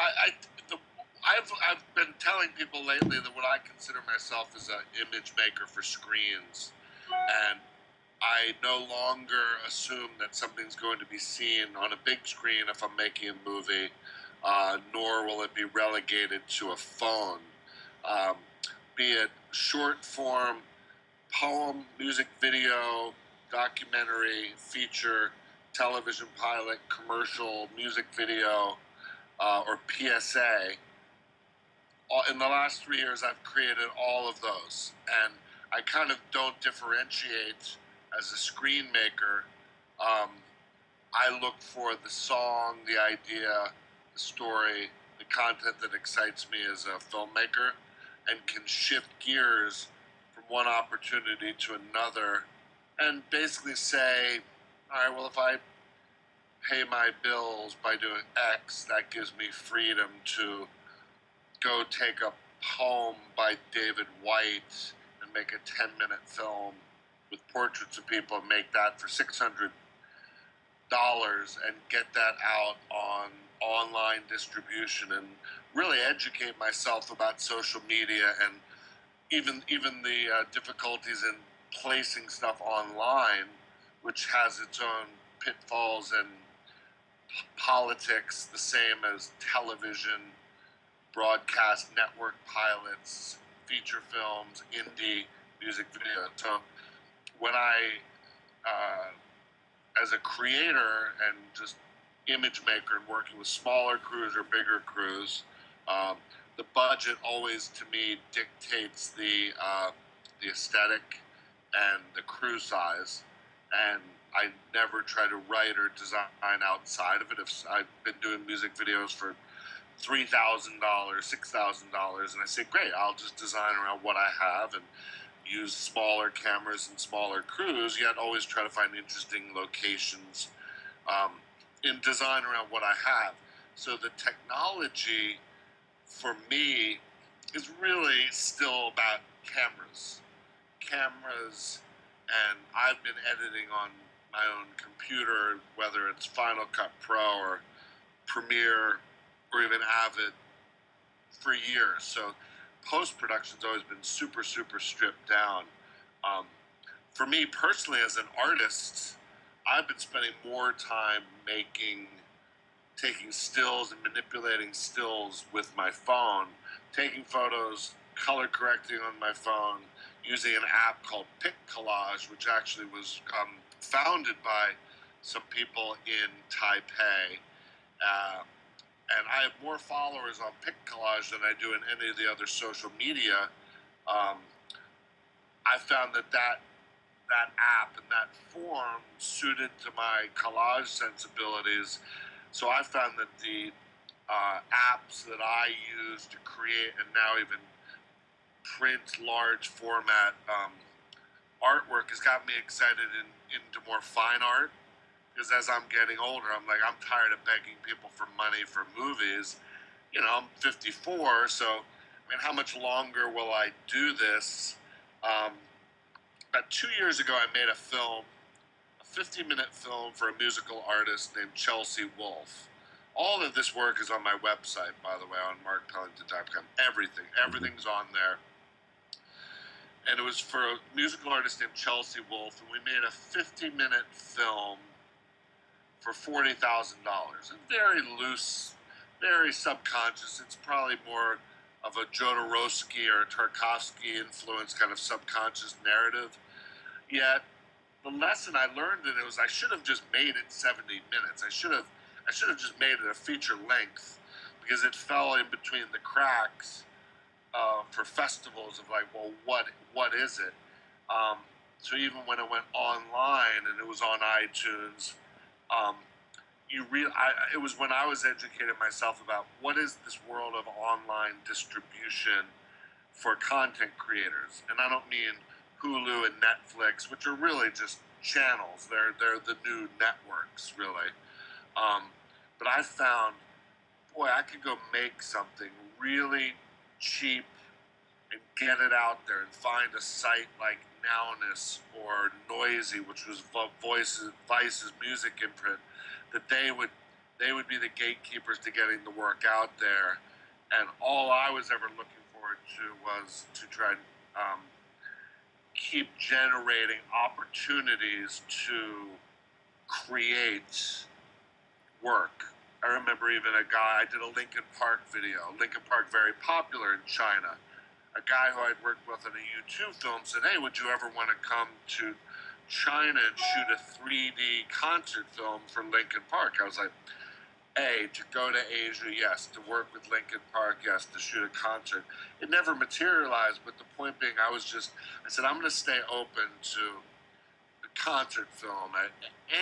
I the, I've been telling people lately that what I consider myself is an image maker for screens, and I no longer assume that something's going to be seen on a big screen if I'm making a movie, nor will it be relegated to a phone. Um, be it short form, poem, music video, documentary, feature, television pilot, commercial, music video, or PSA. In the last 3 years, I've created all of those, and I kind of don't differentiate as a screen maker. Um, I look for the song, the idea, the story, the content that excites me as a filmmaker, and can shift gears from one opportunity to another, and basically say, all right, well, if I pay my bills by doing X, that gives me freedom to go take a poem by David White and make a 10-minute film with portraits of people and make that for $600 and get that out on online distribution and really educate myself about social media and even the difficulties in placing stuff online, which has its own pitfalls and politics, the same as television, broadcast network pilots, feature films, indie music video. So when as a creator and just image maker and working with smaller crews or bigger crews, the budget always to me dictates the aesthetic and the crew size, and I never try to write or design outside of it. If I've been doing music videos for $3,000, $6,000, and I say, great, I'll just design around what I have and use smaller cameras and smaller crews, yet always try to find interesting locations in design around what I have. So the technology for me is really still about cameras. And I've been editing on my own computer, whether it's Final Cut Pro or Premiere or even Avid, for years. So post-production's always been super, super stripped down. For me personally, as an artist, I've been spending more time taking stills and manipulating stills with my phone, taking photos, color correcting on my phone, using an app called Pic Collage, which actually was founded by some people in Taipei. And I have more followers on Pic Collage than I do in any of the other social media. I found that app and that form suited to my collage sensibilities. So I found that the apps that I use to create and now even print large format artwork has got me excited into more fine art. Because as I'm getting older, I'm tired of begging people for money for movies. You know, I'm 54, so, I mean, how much longer will I do this? About 2 years ago, I made a 50-minute film for a musical artist named Chelsea Wolfe. All of this work is on my website, by the way, on markpellington.com. Everything's on there. And it was for a musical artist named Chelsea Wolfe, and we made a 50-minute film for $40,000. And very loose, very subconscious. It's probably more of a Jodorowsky or Tarkovsky influence kind of subconscious narrative. Yet the lesson I learned in it was I should have just made it 70 minutes. I should have just made it a feature length, because it fell in between the cracks for festivals of like, well, what is it? So even when it went online and it was on iTunes, it was when I was educating myself about what is this world of online distribution for content creators. And I don't mean Hulu and Netflix, which are really just channels. They're the new networks, really. But I found, boy, I could go make something really cheap and get it out there and find a site like Nowness or Noisy, which was Vice's music imprint, that they would they would be the gatekeepers to getting the work out there. And all I was ever looking forward to was to try and keep generating opportunities to create work. I remember even a guy, I did a Linkin Park video. Linkin Park, very popular in China. A guy who I'd worked with in a U2 film said, hey, would you ever want to come to China and shoot a 3D concert film for Linkin Park? I was like, A, to go to Asia, yes. To work with Linkin Park, yes. To shoot a concert. It never materialized, but the point being, I said, I'm going to stay open to the concert film at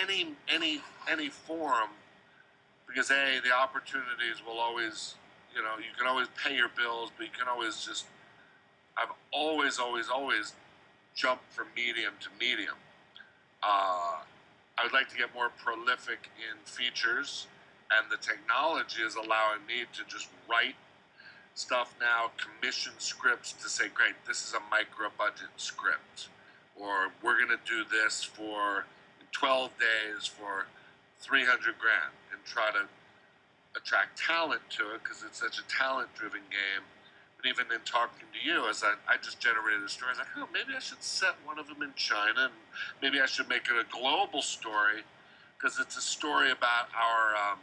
any form, because A, the opportunities will always, you can always pay your bills, but you can always I've always jumped from medium to medium. I would like to get more prolific in features, and the technology is allowing me to just write stuff now, commission scripts to say, great, this is a micro-budget script, or we're going to do this for 12 days for 300 grand, and try to attract talent to it, because it's such a talent-driven game. But even in talking to you, as I just generated a story, I was like, oh, maybe I should set one of them in China, and maybe I should make it a global story, because it's a story about our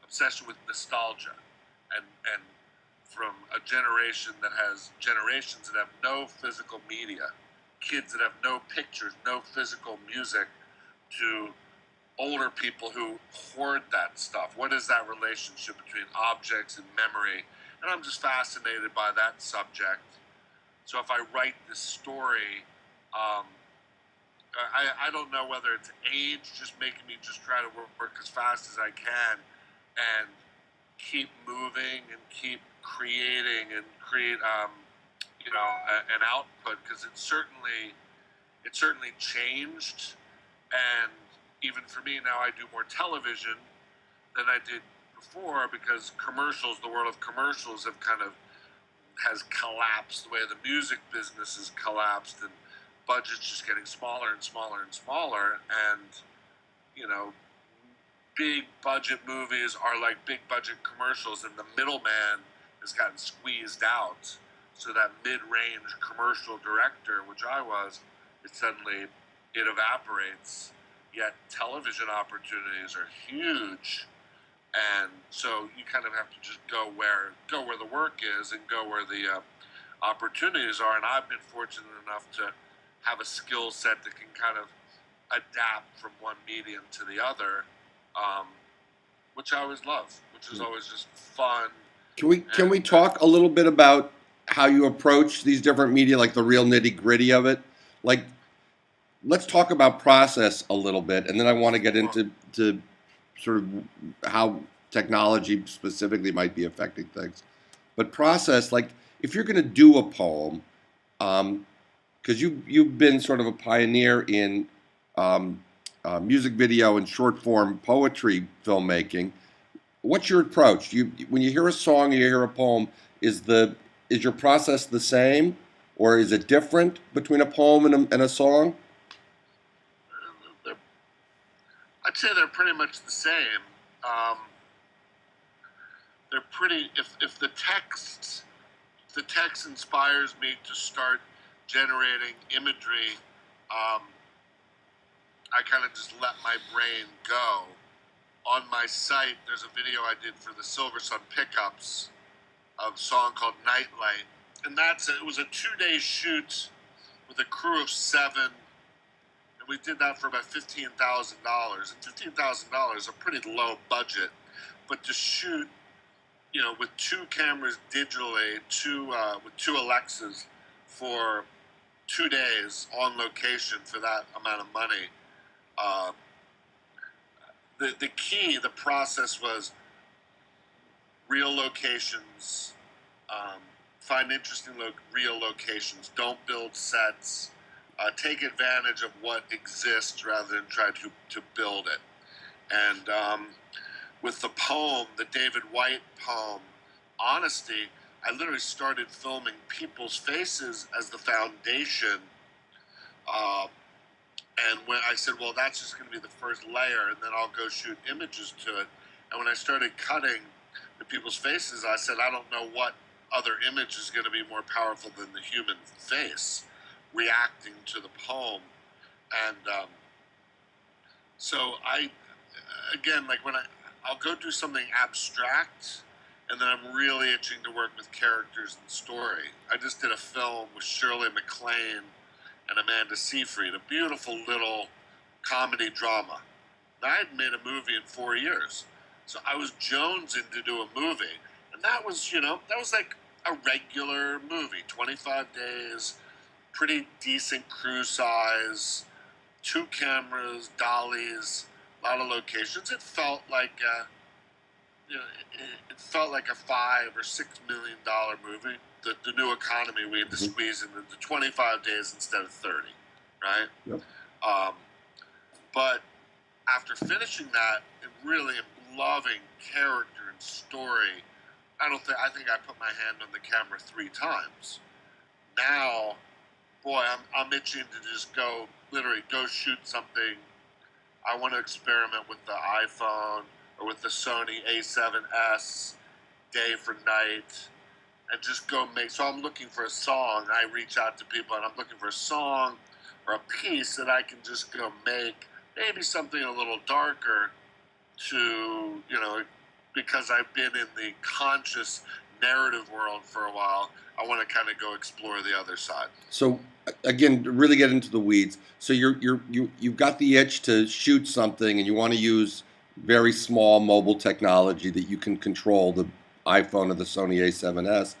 obsession with nostalgia, and from a generation that has generations that have no physical media, kids that have no pictures, no physical music, to older people who hoard that stuff. What is that relationship between objects and memory? And I'm just fascinated by that subject. So if I write this story, I don't know whether it's age just making me just try to work as fast as I can and keep moving and keep creating and create, an output, because it certainly changed. And even for me now, I do more television than I did before, because the world of commercials has collapsed the way the music business has collapsed, and budgets just getting smaller and smaller and smaller. And, big budget movies are like big budget commercials, and the middleman has gotten squeezed out. So that mid-range commercial director, which I was, it evaporates. Yet television opportunities are huge, and so you kind of have to just go where the work is, and go where the opportunities are. And I've been fortunate enough to have a skill set that can kind of adapt from one medium to the other, which I always love, which is always just fun. Can we talk a little bit about how you approach these different media, like the real nitty gritty of it? Like, let's talk about process a little bit, and then I want to get into sort of how technology specifically might be affecting things. But process, like if you're going to do a poem, because you've been sort of a pioneer in music video and short form poetry filmmaking. What's your approach? When you hear a song or you hear a poem, is your process the same, or is it different between a poem and a song? I'd say they're pretty much the same. They're pretty. If the text inspires me to start generating imagery, I kind of just let my brain go. On my site, there's a video I did for the Silver Sun Pickups, of a song called Nightlight, and it was a 2-day shoot with a crew of 7. We did that for about $15,000, and $15,000 is a pretty low budget. But to shoot, with 2 cameras digitally, with 2 Alexas for 2 days on location for that amount of money, the process was real locations, find interesting real locations, don't build sets. Take advantage of what exists rather than try to build it. And with the poem, the David White poem, Honesty, I literally started filming people's faces as the foundation. And when I said, well, that's just going to be the first layer, and then I'll go shoot images to it. And when I started cutting the people's faces, I said, I don't know what other image is going to be more powerful than the human face reacting to the poem. And so again, like I'll go do something abstract, and then I'm really itching to work with characters and story. I just did a film with Shirley, MacLaine, and Amanda Seyfried, a beautiful little comedy drama. I hadn't made a movie in 4 years. So I was jonesing to do a movie. And that was, that was like a regular movie, 25 days, pretty decent crew size, 2 cameras, dollies, a lot of locations. It felt like it felt like a $5 or $6 million movie. The new economy, we had to squeeze into 25 days instead of 30, right? Yep. But after finishing that and really loving character and story, I think I put my hand on the camera 3 times. Now, boy, I'm itching to just literally go shoot something. I want to experiment with the iPhone or with the Sony A7S day for night and just go make. So I'm looking for a song. I reach out to people and I'm looking for a song or a piece that I can just go make. Maybe something a little darker to, because I've been in the conscious narrative world for a while, I want to kind of go explore the other side. So again, to really get into the weeds. So you've got the itch to shoot something, and you want to use very small mobile technology that you can control, the iPhone or the Sony A7S.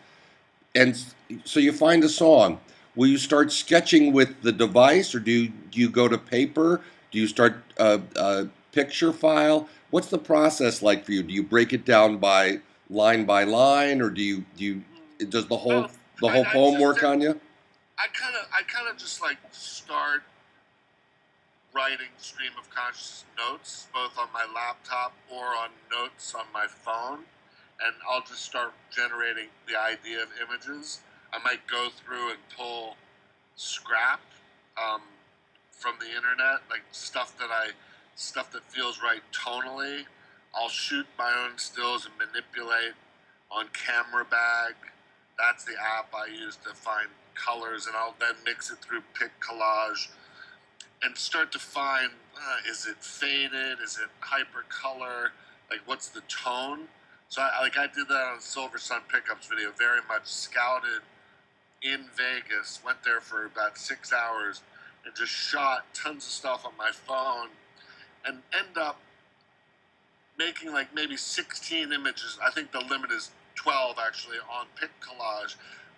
And so you find a song. Will you start sketching with the device, or do you go to paper? Do you start a picture file? What's the process like for you? Do you break it down by line, or does the whole poem work on you? I kind of just like start writing stream of consciousness notes, both on my laptop or on notes on my phone, and I'll just start generating the idea of images. I might go through and pull scrap from the internet, like stuff that feels right tonally. I'll shoot my own stills and manipulate on Camera Bag. That's the app I use to find colors, and I'll then mix it through Pic Collage and start to find, is it faded? Is it hypercolor? Like, what's the tone? So I did that on Silver Sun Pickups video, very much scouted in Vegas, went there for about 6 hours and just shot tons of stuff on my phone and end up making like maybe 16 images. I think the limit is 12 actually on Pic Collage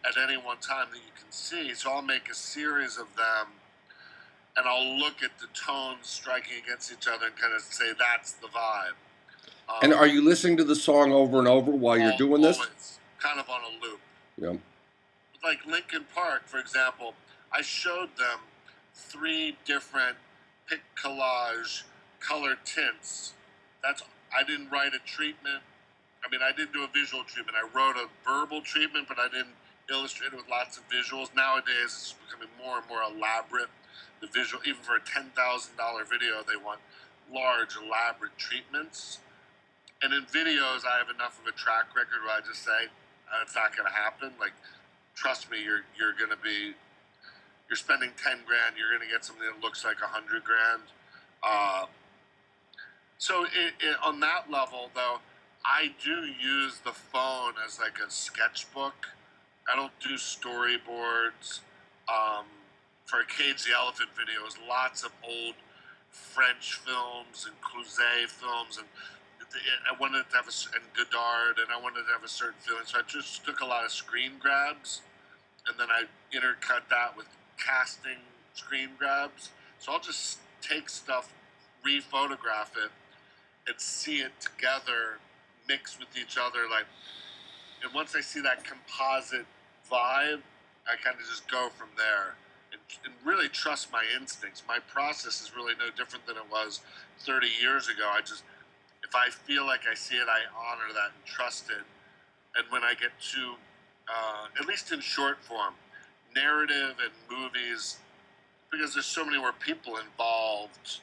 at any one time that you can see. So I'll make a series of them and I'll look at the tones striking against each other and kind of say that's the vibe. And are you listening to the song over and over while you're doing this? Always, kind of on a loop. Yeah. Like Linkin Park, for example, I showed them 3 different Pic Collage color tints. I didn't write a treatment. I mean, I didn't do a visual treatment. I wrote a verbal treatment, but I didn't illustrate it with lots of visuals. Nowadays, it's becoming more and more elaborate. The visual, even for a $10,000 video, they want large, elaborate treatments. And in videos, I have enough of a track record where I just say, it's not going to happen. Like, trust me, you're spending 10 grand, you're going to get something that looks like 100 grand. So on that level, though, I do use the phone as like a sketchbook. I don't do storyboards. For a Cage the Elephant video, it was lots of old French films and Clouzet films, and I wanted to have and Godard, and I wanted to have a certain feeling. So I just took a lot of screen grabs, and then I intercut that with casting screen grabs. So I'll just take stuff, re-photograph it, and see it together, mixed with each other. And once I see that composite vibe, I kind of just go from there and really trust my instincts. My process is really no different than it was 30 years ago. If I feel like I see it, I honor that and trust it. And when I get to, at least in short form, narrative and movies, because there's so many more people involved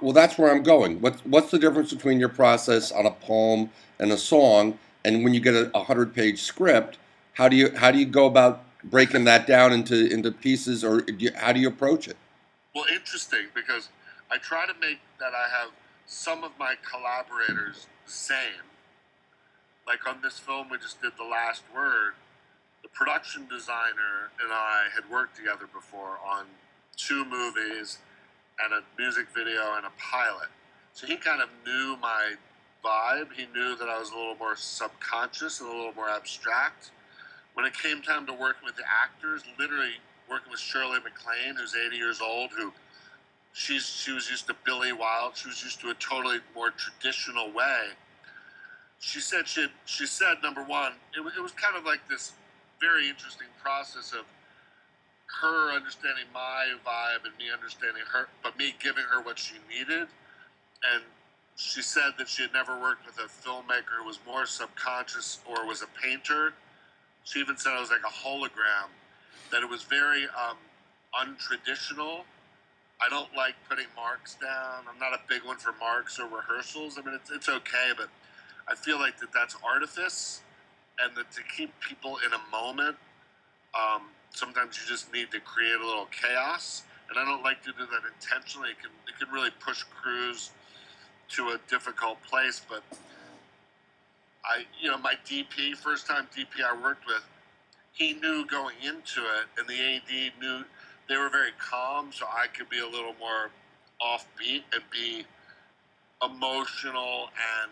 Well, that's where I'm going. What's the difference between your process on a poem and a song, and when you get a 100-page script? How do you go about breaking that down into pieces, or how do you approach it? Well, interesting, because I try to make that I have some of my collaborators the same. Like on this film we just did, The Last Word, the production designer and I had worked together before on 2 movies and a music video and a pilot. So he kind of knew my vibe. He knew that I was a little more subconscious and a little more abstract. When it came time to working with the actors, literally working with Shirley MacLaine, who's 80 years old, who she was used to Billy Wilde. She was used to a totally more traditional way. She said number one, it was kind of like this very interesting process of her understanding my vibe and me understanding her, but me giving her what she needed. And she said that she had never worked with a filmmaker who was more subconscious or was a painter. She even said I was like a hologram, that it was very untraditional. I don't like putting marks down. I'm not a big one for marks or rehearsals. I mean, it's okay, but I feel like that's artifice, and that to keep people in a moment, sometimes you just need to create a little chaos. And I don't like to do that intentionally. It can really push crews to a difficult place. But my DP, first time DP I worked with, he knew going into it, and the AD knew. They were very calm, so I could be a little more offbeat and be emotional and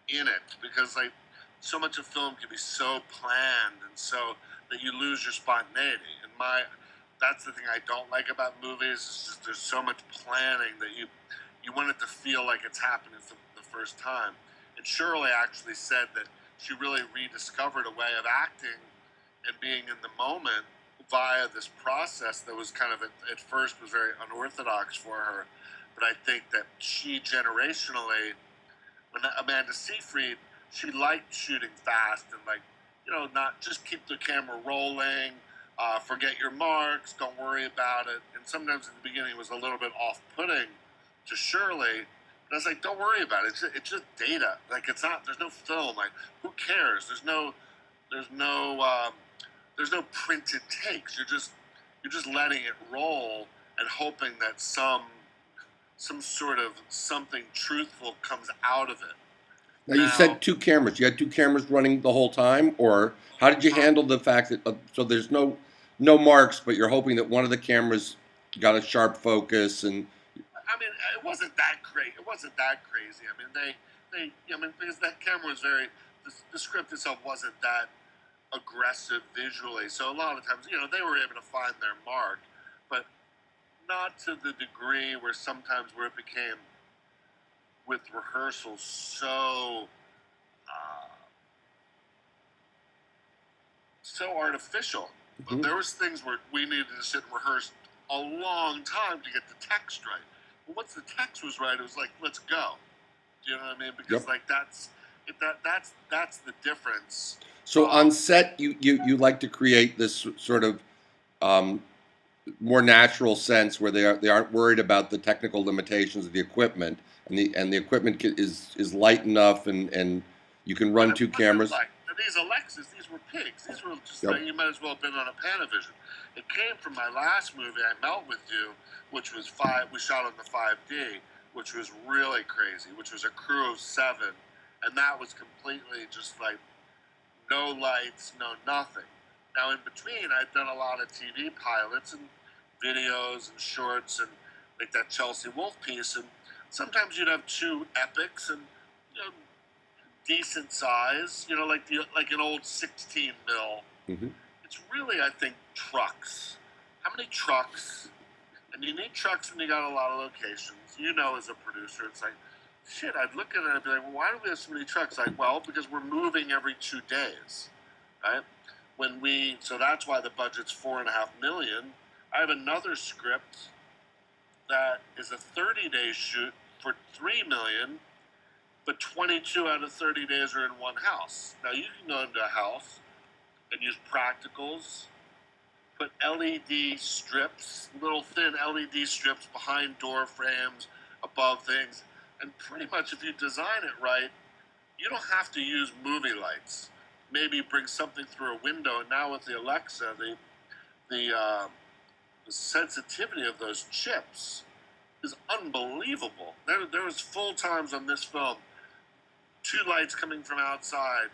in it, because like so much of film can be so planned and so that you lose your spontaneity. And that's the thing I don't like about movies. It's just there's so much planning that you want it to feel like it's happening for the first time. And Shirley actually said that she really rediscovered a way of acting and being in the moment via this process that was kind of at first was very unorthodox for her. But I think that she generationally, when Amanda Seyfried, she liked shooting fast and not just keep the camera rolling, forget your marks, don't worry about it. And sometimes in the beginning it was a little bit off-putting to Shirley. But I was like, don't worry about it. It's just data. Like it's not. There's no film. Like who cares? There's no printed takes. You're just letting it roll and hoping that some sort of something truthful comes out of it. Now, you said 2 cameras. You had 2 cameras running the whole time, or how did you handle the fact that so there's no marks, but you're hoping that one of the cameras got a sharp focus? And I mean, it wasn't that great. It wasn't that crazy. I mean, because that camera was the script itself wasn't that aggressive visually. So a lot of times, they were able to find their mark, but not to the degree where it became with rehearsals so artificial. mm-hmm. But there was things where we needed to sit and rehearse a long time to get the text right. But once the text was right, it was like, let's go. Do you know what I mean? Because that's the difference. So on set, you like to create this sort of more natural sense where they aren't worried about the technical limitations of the equipment, and the equipment is light enough, and you can run 2 cameras. Like these Alexas, these were pigs. These were just like, you might as well have been on a Panavision. It came from my last movie, I Melt With You, which was we shot on the 5D, which was really crazy, which was a crew of 7, and that was completely just like no lights, no nothing. Now in between, I'd done a lot of TV pilots and videos and shorts and like that Chelsea Wolfe piece, and sometimes you'd have 2 epics and decent size, like an old 16 mil. Mm-hmm. It's really, I think, trucks. How many trucks? And you need trucks when you got a lot of locations. As a producer, it's like, shit, I'd look at it and I'd be like, well, why do we have so many trucks? Like, well, because we're moving every 2 days, right? So that's why the budget's $4.5 million. I have another script that is a 30-day shoot for $3 million, but 22 out of 30 days are in one house. Now you can go into a house and use practicals, put LED strips, little thin LED strips behind door frames, above things. And pretty much if you design it right, you don't have to use movie lights. Maybe bring something through a window. And now with the Alexa, the sensitivity of those chips is unbelievable. There was full times on this film, 2 lights coming from outside,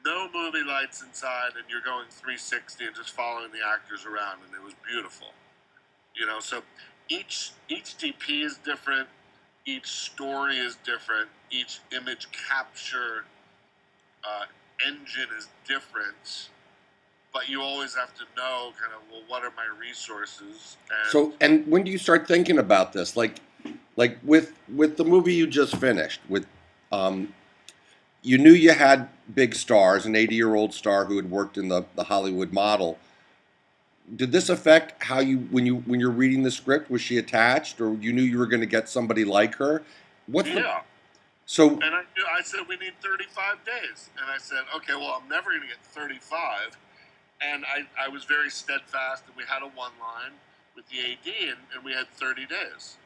no movie lights inside, and you're going 360 and just following the actors around, and it was beautiful. So each DP is different, each story is different, each image capture engine is different, but you always have to know kind of, well, what are my resources? And when do you start thinking about this? Like with the movie you just finished, you knew you had big stars, an 80-year-old star who had worked in the Hollywood model. Did this affect how when you're reading the script? Was she attached, or you knew you were going to get somebody like her? So and I said we need 35 days, and I said, okay, well, I'm never going to get 35, and I was very steadfast, and we had a one line with the AD, and we had 30 days,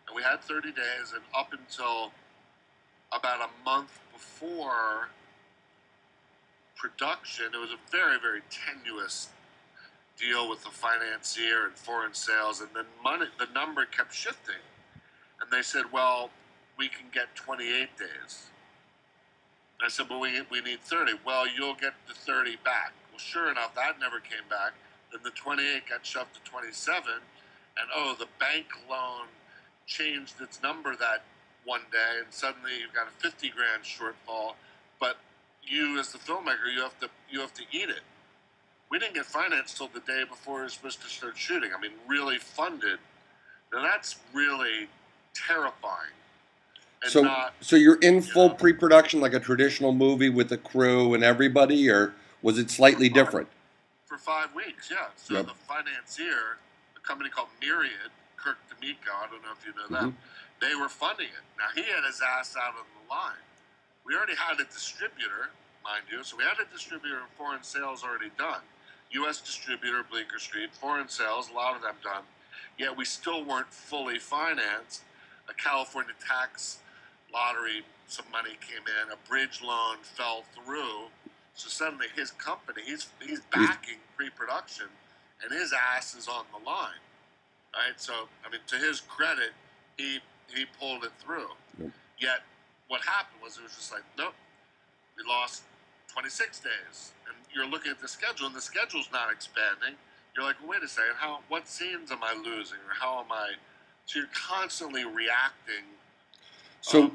and up until about a month before production, it was a very, very tenuous deal with the financier and foreign sales, and then the number kept shifting, and they said, well, we can get 28 days. And I said, but we need 30. Well, you'll get the 30 back. Well, sure enough, that never came back. Then the 28 got shoved to 27, and the bank loan changed its number that one day, and suddenly you've got a 50 grand shortfall. But you, as the filmmaker, you have to eat it. We didn't get financed till the day before we were supposed to start shooting. I mean, really funded. Now that's really terrifying. So you're in full pre-production like a traditional movie with a crew and everybody, or was it slightly different? For 5 weeks, yeah. So the financier, a company called Myriad, Kirk D'Amico, I don't know if you know them, they were funding it. Now, he had his ass out on the line. We already had a distributor, mind you, so we had a distributor and foreign sales already done. U.S. distributor, Bleecker Street, foreign sales, a lot of them done. Yet we still weren't fully financed. A California tax lottery, some money came in, a bridge loan fell through. So suddenly his company, he's backing pre-production, and his ass is on the line, right? So, I mean, to his credit, he pulled it through. Yep. Yet, what happened was it was just like, nope, we lost 26 days. And you're looking at the schedule, and the schedule's not expanding. You're like, well, wait a second, what scenes am I losing, or how am I? So you're constantly reacting. So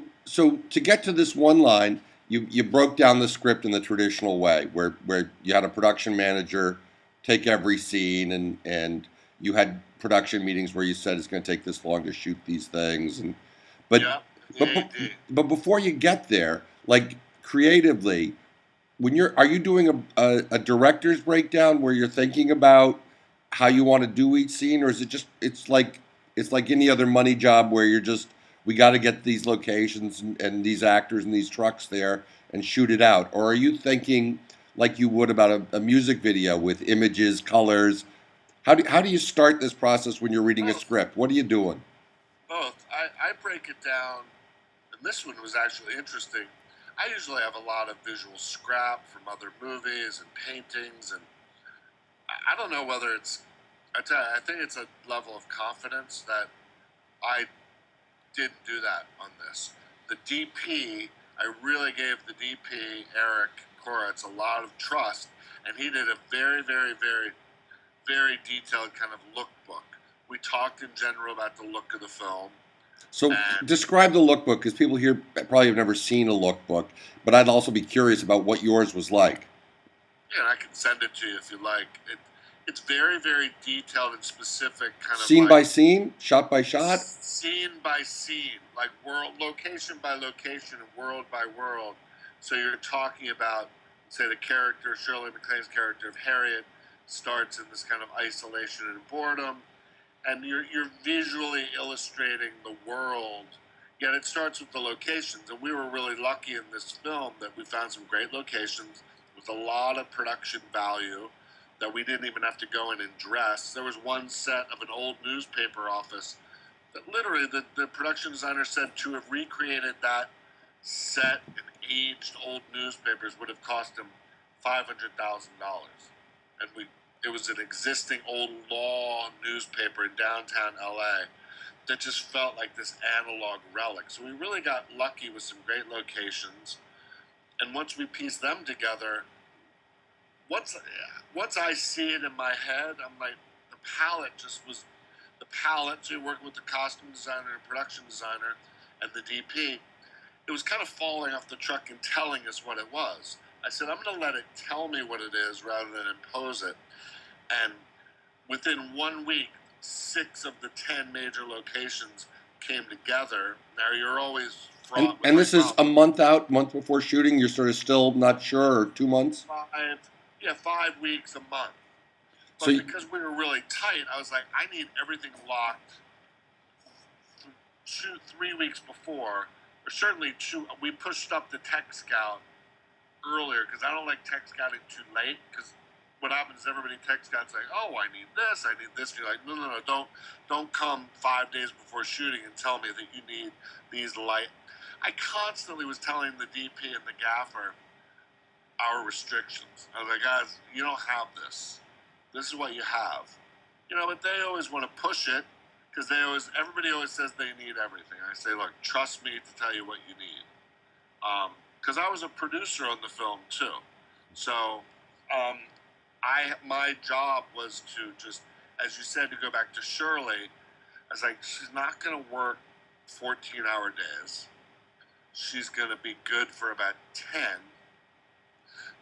to get to this one line, you broke down the script in the traditional way, where you had a production manager take every scene, and you had production meetings where you said it's going to take this long to shoot these things, but before you get there, like creatively, are you doing a director's breakdown where you're thinking about how you want to do each scene, or is it just it's like any other money job where you're just, we got to get these locations and these actors and these trucks there and shoot it out? Or are you thinking like you would about a music video with images, colors? How do you start this process when you're reading a script? What are you doing? Both. I break it down, and this one was actually interesting. I usually have a lot of visual scrap from other movies and paintings, and I don't know whether it's, I think it's a level of confidence that I didn't do that on this. The DP, I really gave the DP, Eric Koretz, a lot of trust, and he did a very, very, very, very detailed kind of lookbook. We talked in general about the look of the film. So describe the lookbook, because people here probably have never seen a lookbook, but I'd also be curious about what yours was like. Yeah, I can send it to you if you like. It's very, very detailed and specific, kind of scene by scene, shot by shot, scene by scene, like location by location, and world by world. So you're talking about, say, the character, Shirley MacLaine's character of Harriet, starts in this kind of isolation and boredom, and you're visually illustrating the world. Yet it starts with the locations, and we were really lucky in this film that we found some great locations with a lot of production value. that we didn't even have to go in and dress. There was one set of an old newspaper office that literally the production designer said to have recreated that set in aged old newspapers would have cost him $500,000. And it was an existing old law newspaper in downtown LA that just felt like this analog relic. So we really got lucky with some great locations. And once we pieced them together, once I see it in my head, I'm like, the palette just was the palette. So you're working with the costume designer and production designer and the DP. It was kind of falling off the truck and telling us what it was. I said, I'm going to let it tell me what it is rather than impose it. And within 1 week, 6 of the 10 major locations came together. Now you're always fraught with and this is a problems. month before shooting. You're sort of still not sure, or 2 months. 5 weeks, a month. But So because we were really tight, I was like, I need everything locked 3 weeks before, or certainly we pushed up the tech scout earlier because I don't like tech scouting too late, because what happens is everybody tech scouts like, oh, I need this. And you're like, no, don't come 5 days before shooting and tell me that you need these light. I constantly was telling the DP and the gaffer our restrictions. I was like, guys, you don't have this. This is what you have. But they always want to push it because everybody always says they need everything. I say, look, trust me to tell you what you need. Because I was a producer on the film too. So my job was to just, as you said, to go back to Shirley. I was like, she's not going to work 14-hour days. She's going to be good for about 10.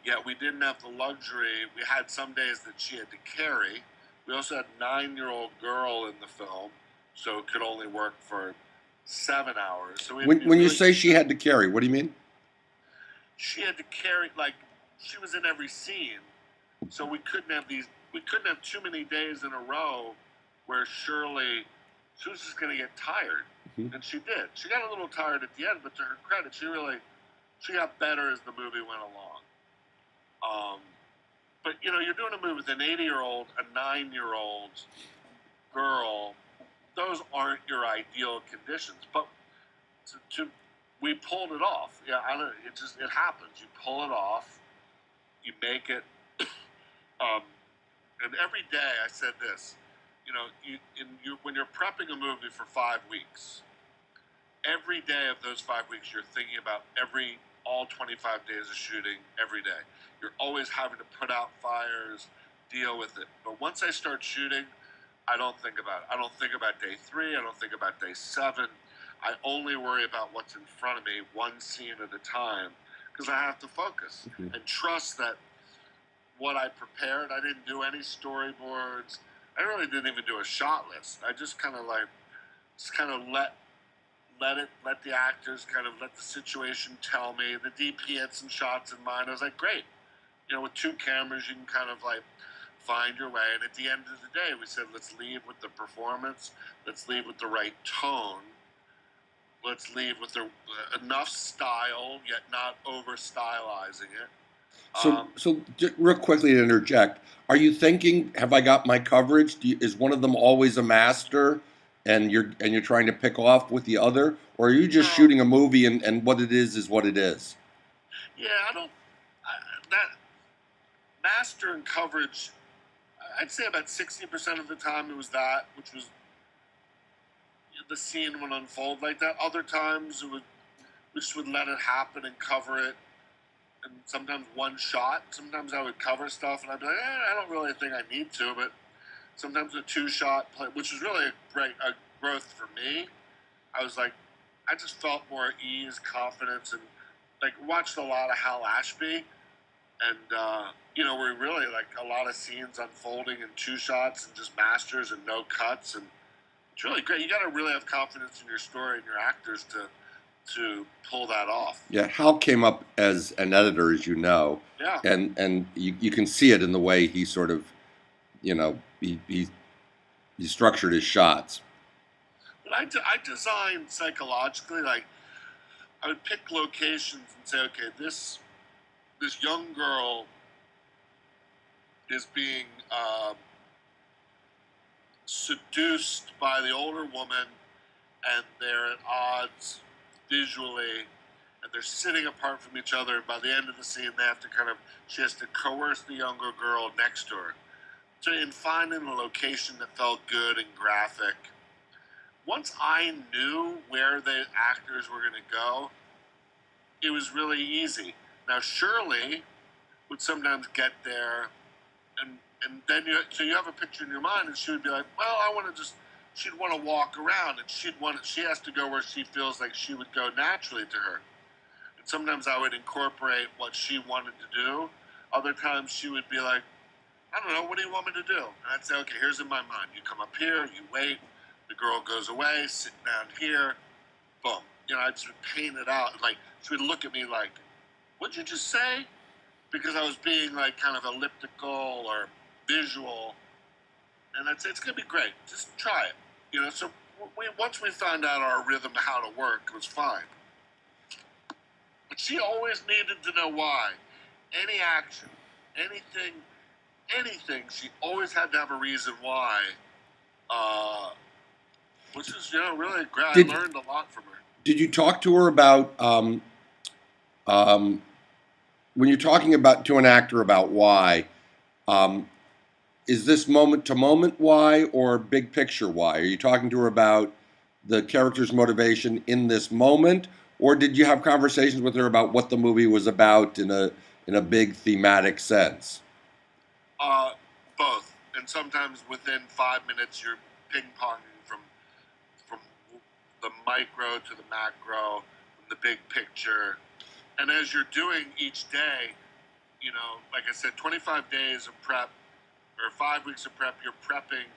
Yet we didn't have the luxury. We had some days that she had to carry. We also had a 9-year-old girl in the film, so it could only work for 7 hours. So when you say she had to carry, what do you mean? She had to carry, like, she was in every scene. So we couldn't have too many days in a row where Shirley, she was just going to get tired. Mm-hmm. And she did. She got a little tired at the end, but to her credit, she got better as the movie went along. But you're doing a movie with an 80-year-old, a 9-year-old girl. Those aren't your ideal conditions. But we pulled it off. Yeah, it happens. You pull it off. You make it. And every day I said this, when you're prepping a movie for 5 weeks, every day of those 5 weeks you're thinking about all 25 days of shooting every day. You're always having to put out fires, deal with it. But once I start shooting, I don't think about it. I don't think about day 3. I don't think about day 7. I only worry about what's in front of me, one scene at a time, because I have to focus and trust that what I prepared. I didn't do any storyboards. I really didn't even do a shot list. I just kind of let the actors kind of let the situation tell me. The DP had some shots in mind. I was like, great. With 2 cameras, you can kind of like find your way. And at the end of the day, we said, let's leave with the performance. Let's leave with the right tone. Let's leave with enough style, yet not over stylizing it. So just real quickly to interject, are you thinking, have I got my coverage? Is one of them always a master, and you're trying to pick off with the other, or are you just shooting a movie and what it is what it is? Yeah, that master and coverage, I'd say about 60% of the time it was that, which was the scene would unfold like that. Other times we just would let it happen and cover it. And sometimes one shot. Sometimes I would cover stuff, and I'd be like, I don't really think I need to. But sometimes a 2-shot play, which was really a growth for me. I was like, I just felt more at ease, confidence, and like watched a lot of Hal Ashby, and we really like a lot of scenes unfolding in 2 shots and just masters and no cuts, and it's really great. You got to really have confidence in your story and your actors to pull that off. Yeah, Hal came up as an editor, as you know. Yeah. And you can see it in the way he sort of, he structured his shots. But I designed psychologically, like I would pick locations and say, okay, this young girl is being seduced by the older woman, and they're at odds visually, and they're sitting apart from each other. And by the end of the scene, they have to she has to coerce the younger girl next to her. So in finding a location that felt good and graphic, once I knew where the actors were going to go, it was really easy. Now Shirley would sometimes get there, and then you have a picture in your mind, and she would be like, well, I want to just, she'd want to walk around, and she has to go where she feels like she would go naturally to her. And sometimes I would incorporate what she wanted to do. Other times she would be like, I don't know, what do you want me to do? And I'd say, okay, here's in my mind. You come up here, you wait, the girl goes away, sit down here, boom. I just would paint it out. Like, she would look at me like, what'd you just say? Because I was being like kind of elliptical or visual. And I'd say, it's going to be great. Just try it. So once we found out our rhythm, how to work, it was fine. But she always needed to know why. Any action, anything, she always had to have a reason why. Which is, really great. I learned a lot from her. Did you talk to her about, when you're talking about to an actor about why, is this moment to moment why or big picture why? Are you talking to her about the character's motivation in this moment, or did you have conversations with her about what the movie was about in a big thematic sense? Both, and sometimes within 5 minutes you're ping ponging from the micro to the macro, from the big picture, and as you're doing each day, like I said, 25 days of prep or 5 weeks of prep, you're prepping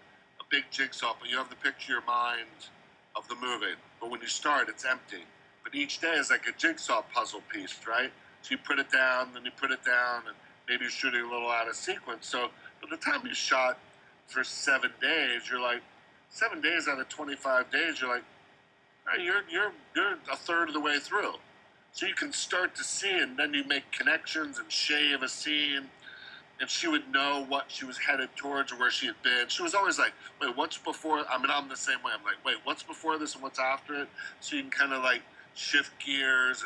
a big jigsaw, but you have the picture in your mind of the movie. But when you start, it's empty. But each day is like a jigsaw puzzle piece, right? So you put it down, then you put it down, and maybe you're shooting a little out of sequence. So by the time you shot for 7 days, you're like, 7 days out of 25 days, you're like, all right, you're a third of the way through. So you can start to see, and then you make connections and shave a scene. And she would know what she was headed towards or where she had been. She was always like, wait, what's before? I mean, I'm the same way. I'm like, wait, what's before this and what's after it? So you can kind of like shift gears.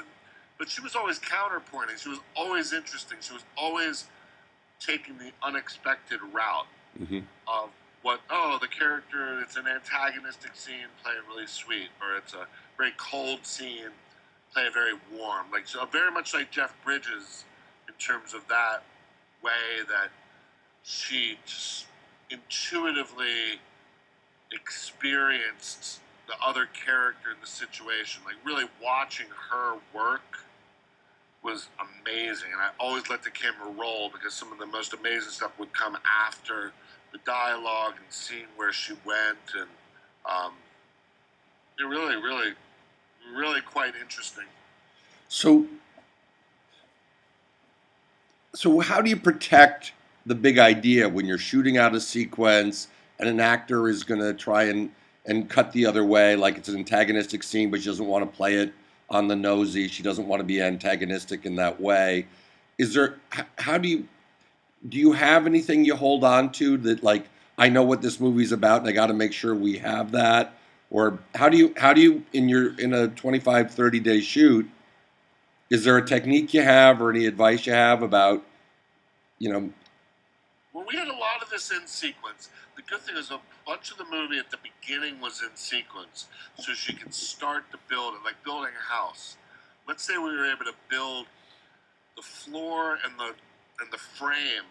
But she was always counterpointing. She was always interesting. She was always taking the unexpected route of the character, it's an antagonistic scene, play it really sweet. Or it's a very cold scene, play it very warm. Like, so very much like Jeff Bridges in terms of that way that she just intuitively experienced the other character in the situation. Like, really watching her work was amazing. And I always let the camera roll because some of the most amazing stuff would come after the dialogue and seeing where she went. And it really, really, really quite interesting. So how do you protect the big idea when you're shooting out a sequence and an actor is going to try and cut the other way, like it's an antagonistic scene, but she doesn't want to play it on the nosy. She doesn't want to be antagonistic in that way. How do you have anything you hold on to that, like, I know what this movie's about and I got to make sure we have that? Or how do you in a 25, 30-day shoot, is there a technique you have or any advice you have about, Well, we had a lot of this in sequence. The good thing is a bunch of the movie at the beginning was in sequence, so she could start to build it, like building a house. Let's say we were able to build the floor and the frame.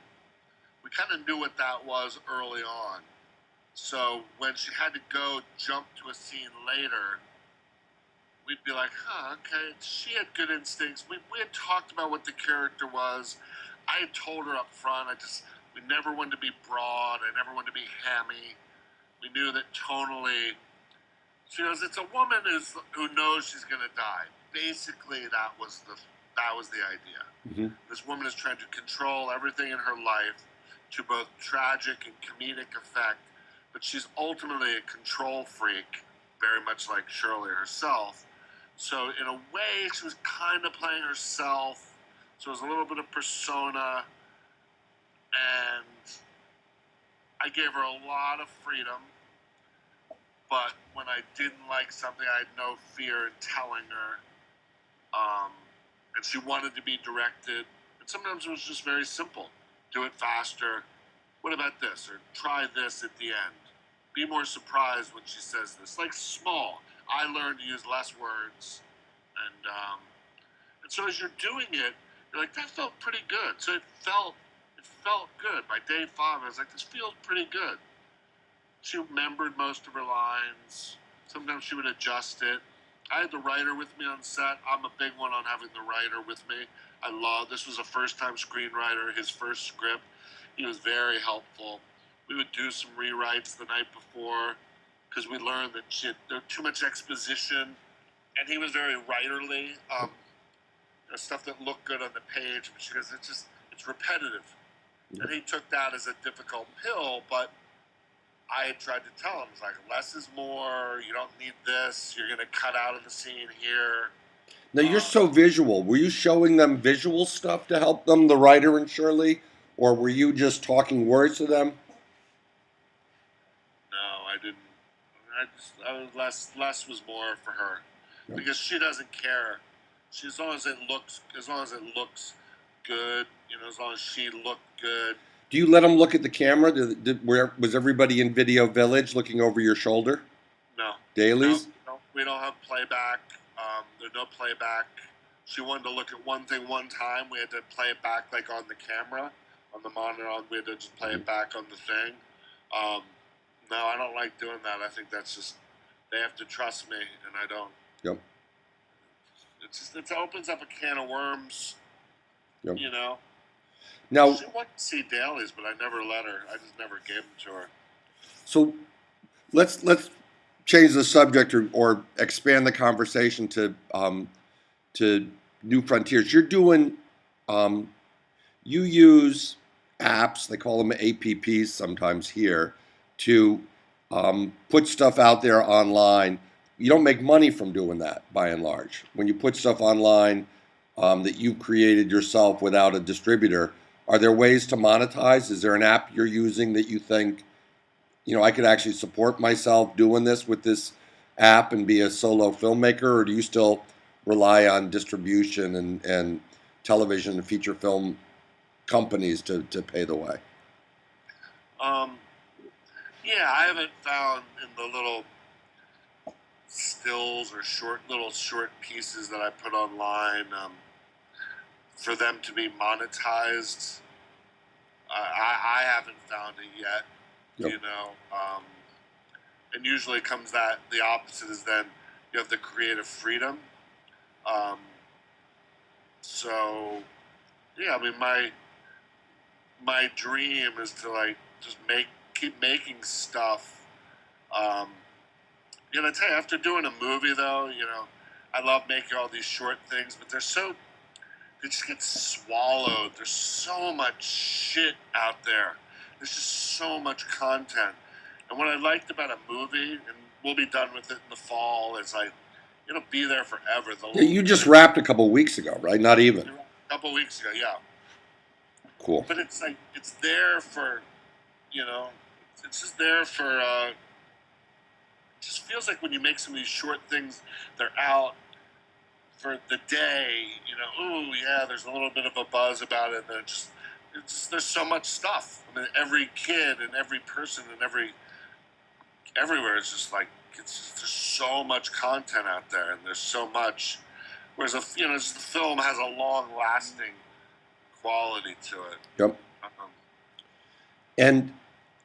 We kind of knew what that was early on. So when she had to go jump to a scene later, we'd be like, okay, she had good instincts. We had talked about what the character was. I had told her up front, we never wanted to be broad. I never wanted to be hammy. We knew that tonally, she goes, it's a woman who knows she's going to die. Basically, that was the idea. Mm-hmm. This woman is trying to control everything in her life to both tragic and comedic effect, but she's ultimately a control freak, very much like Shirley herself. So in a way, she was kind of playing herself. So it was a little bit of persona. and I gave her a lot of freedom. But when I didn't like something, I had no fear in telling her. And she wanted to be directed. And sometimes it was just very simple. Do it faster. What about this? Or try this at the end. Be more surprised when she says this. Like small. I learned to use less words. And so as you're doing it, you're like, that felt pretty good. So it felt good. By day 5, I was like, this feels pretty good. She remembered most of her lines. Sometimes she would adjust it. I had the writer with me on set. I'm a big one on having the writer with me. This was a first-time screenwriter, his first script. He was very helpful. We would do some rewrites the night before because we learned that there was too much exposition, and he was very writerly. Stuff that looked good on the page, but she goes, it's repetitive. Yeah. And he took that as a difficult pill, but I had tried to tell him, it's like, less is more, you don't need this, you're going to cut out of the scene here. Now, you're so visual. Were you showing them visual stuff to help them, the writer and Shirley? Or were you just talking words to them? No, I didn't. I was less was more for her. Yeah. Because she doesn't care. As long as it looks good, as long as she looked good. Do you let them look at the camera? Was everybody in Video Village looking over your shoulder? No. Dailies? No, we don't have playback. There's no playback. She wanted to look at one thing one time. We had to play it back like on the camera, on the monitor. We had to just play it back on the thing. No, I don't like doing that. I think that's just, they have to trust me, and I don't. Yep. It opens up a can of worms, Yep. Now, she wanted to see dailies, but I never let her. I just never gave them to her. So let's change the subject or expand the conversation to new frontiers. You're doing, you use apps, they call them APPs sometimes here, to put stuff out there online. You don't make money from doing that, by and large. When you put stuff online that you created yourself without a distributor, are there ways to monetize? Is there an app you're using that you think, I could actually support myself doing this with this app and be a solo filmmaker? Or do you still rely on distribution and television and feature film companies to pay the way? Yeah, I haven't found in the little stills or short pieces that I put online for them to be monetized. I haven't found it yet. Yep. And usually it comes that the opposite is then you have the creative freedom. So yeah, I mean my dream is to just keep making stuff. I tell you, after doing a movie though, I love making all these short things, but they just get swallowed. There's so much shit out there. There's just so much content. And what I liked about a movie, and we'll be done with it in the fall, is it'll be there forever. You just wrapped a couple weeks ago, right? Not even. A couple weeks ago, yeah. Cool. But it's there for, it's just there for, it just feels like when you make some of these short things, they're out for the day, ooh, yeah, there's a little bit of a buzz about it, and there's so much stuff. I mean, every kid and every person and everywhere is just there's so much content out there, and there's so much, whereas the film has a long-lasting quality to it. Yep.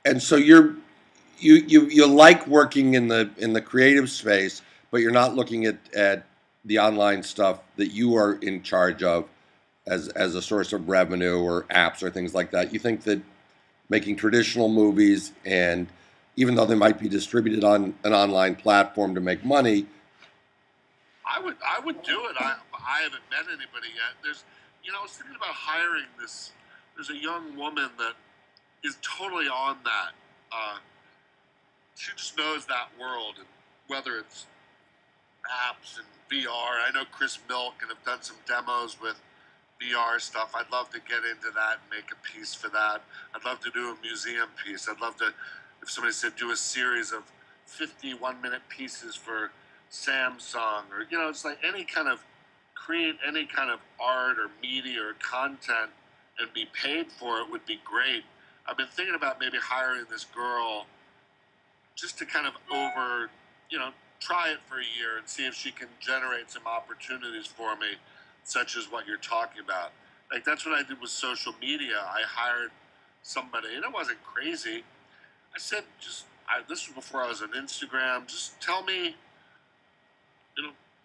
And so you like working in the creative space, but you're not looking at the online stuff that you are in charge of as a source of revenue or apps or things like that. You think that making traditional movies, and even though they might be distributed on an online platform to make money, I would do it. I haven't met anybody yet. I was thinking about hiring this. There's a young woman that is totally on that. She just knows that world, and whether it's apps and VR. I know Chris Milk and have done some demos with VR stuff. I'd love to get into that and make a piece for that. I'd love to do a museum piece. I'd love to, if somebody said do a series of 51-minute pieces for Samsung, or it's like any kind of create any kind of art or media or content and be paid for it would be great. I've been thinking about maybe hiring this girl just to kind of try it for a year and see if she can generate some opportunities for me, such as what you're talking about. Like, that's what I did with social media. I hired somebody, and it wasn't crazy. I said, this was before I was on Instagram, just tell me,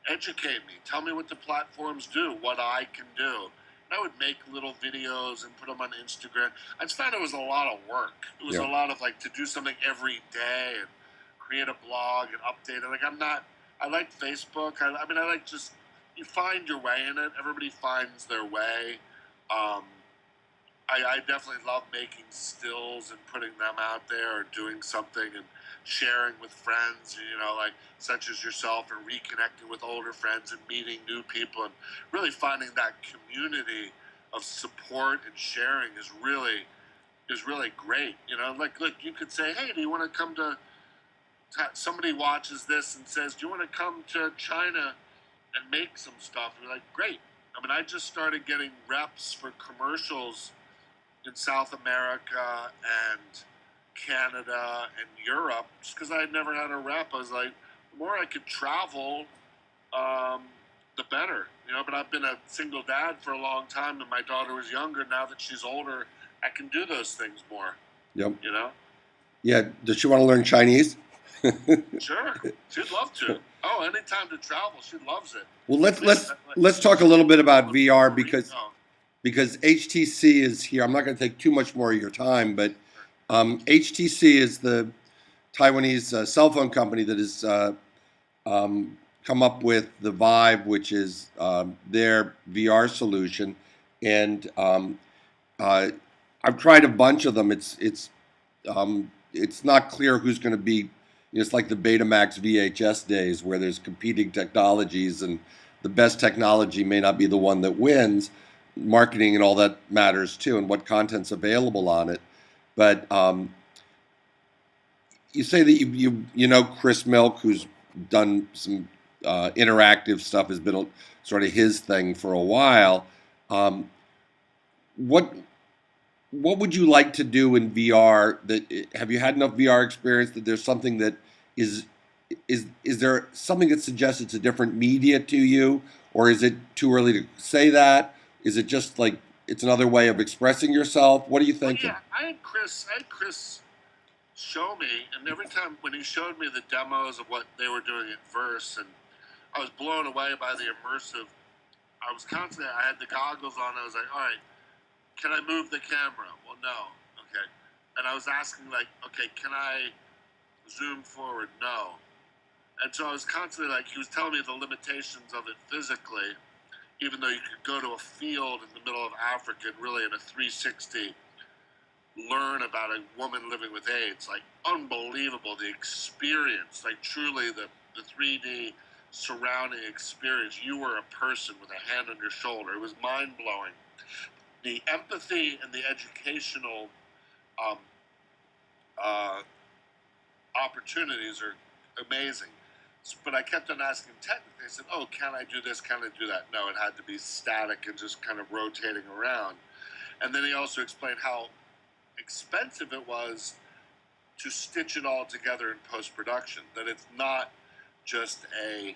educate me. Tell me what the platforms do, what I can do. And I would make little videos and put them on Instagram. I just found it was a lot of work. It was a lot of, like, to do something every day and create a blog and update it. Like, I like Facebook. I like just, you find your way in it. Everybody finds their way. I definitely love making stills and putting them out there or doing something and sharing with friends, like such as yourself, and reconnecting with older friends and meeting new people and really finding that community of support and sharing is really great. Like, look, you could say, hey, do you want to come to somebody watches this and says, do you want to come to China and make some stuff? And we're like, great. I just started getting reps for commercials in South America and Canada and Europe just because I had never had a rep. I was like, the more I could travel, the better. But I've been a single dad for a long time, and my daughter was younger. Now that she's older, I can do those things more. Yep. Yeah. Does she want to learn Chinese? Sure, she'd love to. Oh, anytime to travel, she loves it. Well, let's talk a little bit about VR because HTC is here. I'm not going to take too much more of your time, but HTC is the Taiwanese cell phone company that has come up with the Vive, which is their VR solution, and I've tried a bunch of them. It's not clear who's going to be. It's like the Betamax VHS days where there's competing technologies, and the best technology may not be the one that wins. Marketing and all that matters too, and what content's available on it. But you say that you know Chris Milk, who's done some interactive stuff, has been sort of his thing for a while. What would you like to do in VR? Have you had enough VR experience that there's something that is there something that suggests it's a different media to you, or is it too early to say that? Is it just like it's another way of expressing yourself? What are you thinking? Well, yeah, I had Chris show me, and every time when he showed me the demos of what they were doing at Verse, and I was blown away by the immersive. I was constantly, I had the goggles on. I was like, all right, can I move the camera? Well, no. Okay. And I was asking, like, okay, can I zoom forward? No. And so I was constantly like, he was telling me the limitations of it physically, even though you could go to a field in the middle of Africa and really in a 360 learn about a woman living with AIDS. Like, unbelievable, the experience, like truly the 3D surrounding experience. You were a person with a hand on your shoulder. It was mind-blowing. The empathy and the educational opportunities are amazing. But I kept on asking technically. I said, oh, can I do this? Can I do that? No, it had to be static and just kind of rotating around. And then he also explained how expensive it was to stitch it all together in post-production. That it's not just a,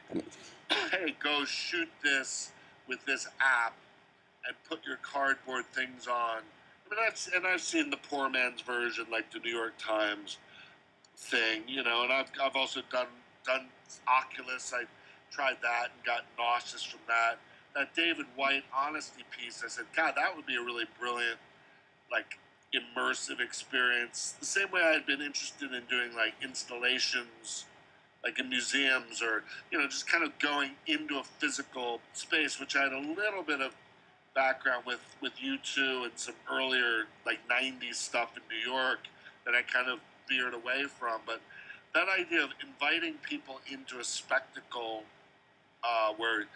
hey, go shoot this with this app and put your cardboard things on. And I've seen the poor man's version, like the New York Times thing, and I've also done Oculus. I tried that and got nauseous from that. That David White honesty piece, I said, God, that would be a really brilliant, like, immersive experience. The same way I had been interested in doing, like, installations, like in museums, or, just kind of going into a physical space, which I had a little bit of background with U2 and some earlier, like, 90s stuff in New York that I kind of veered away from. But that idea of inviting people into a spectacle where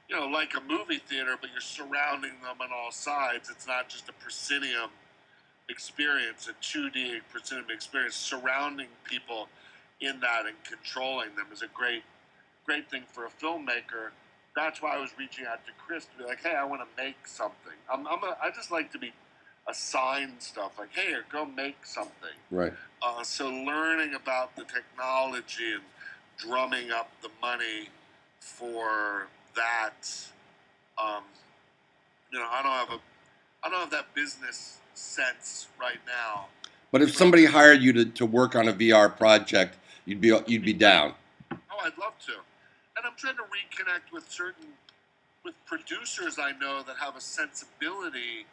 like a movie theater, but you're surrounding them on all sides. It's not just a proscenium experience, a 2D proscenium experience. Surrounding people in that and controlling them is a great thing for a filmmaker. That's why I was reaching out to Chris to be like, hey, I want to make something. I just like to be assigned stuff like, hey, go make something. Right. So learning about the technology and drumming up the money for that, I don't have that business sense right now. But if somebody hired you to work on a VR project, you'd be down. Oh, I'd love to. And I'm trying to reconnect with producers I know that have a sensibility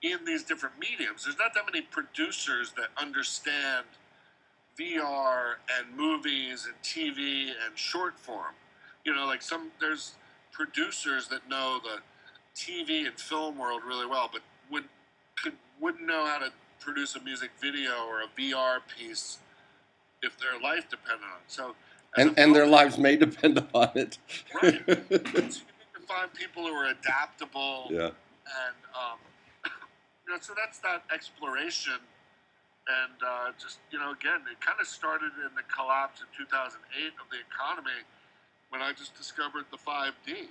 in these different mediums. There's not that many producers that understand VR and movies and TV and short form. There's producers that know the TV and film world really well, but wouldn't know how to produce a music video or a VR piece if their life depended on it. So, and their lives may depend upon it. Right. So you need to find people who are adaptable. Yeah. And so that's that exploration. And again, it kind of started in the collapse in 2008 of the economy when I just discovered the 5D.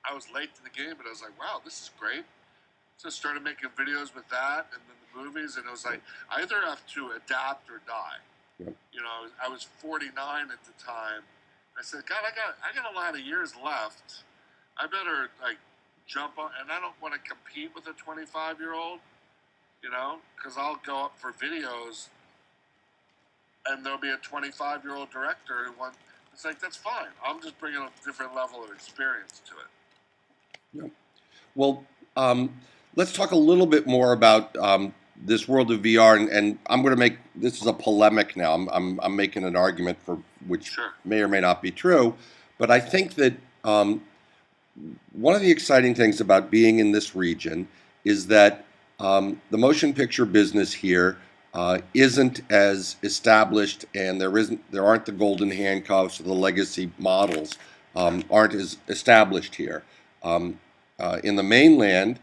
I was late to the game, but I was like, wow, this is great. So I started making videos with that and then the movies, and it was like, I either have to adapt or die. Yep. I was 49 at the time. I said, God, I got a lot of years left. I better jump on, and I don't want to compete with a 25-year-old, because I'll go up for videos, and there'll be a 25-year-old director who wants. It's like, that's fine. I'm just bringing a different level of experience to it. Yeah. Well, let's talk a little bit more about this world of VR, and I'm going to make this is a polemic now. I'm making an argument for which Sure. may or may not be true, but I think that one of the exciting things about being in this region is that the motion picture business here isn't as established, and there aren't the golden handcuffs or the legacy models aren't as established here. In the mainland,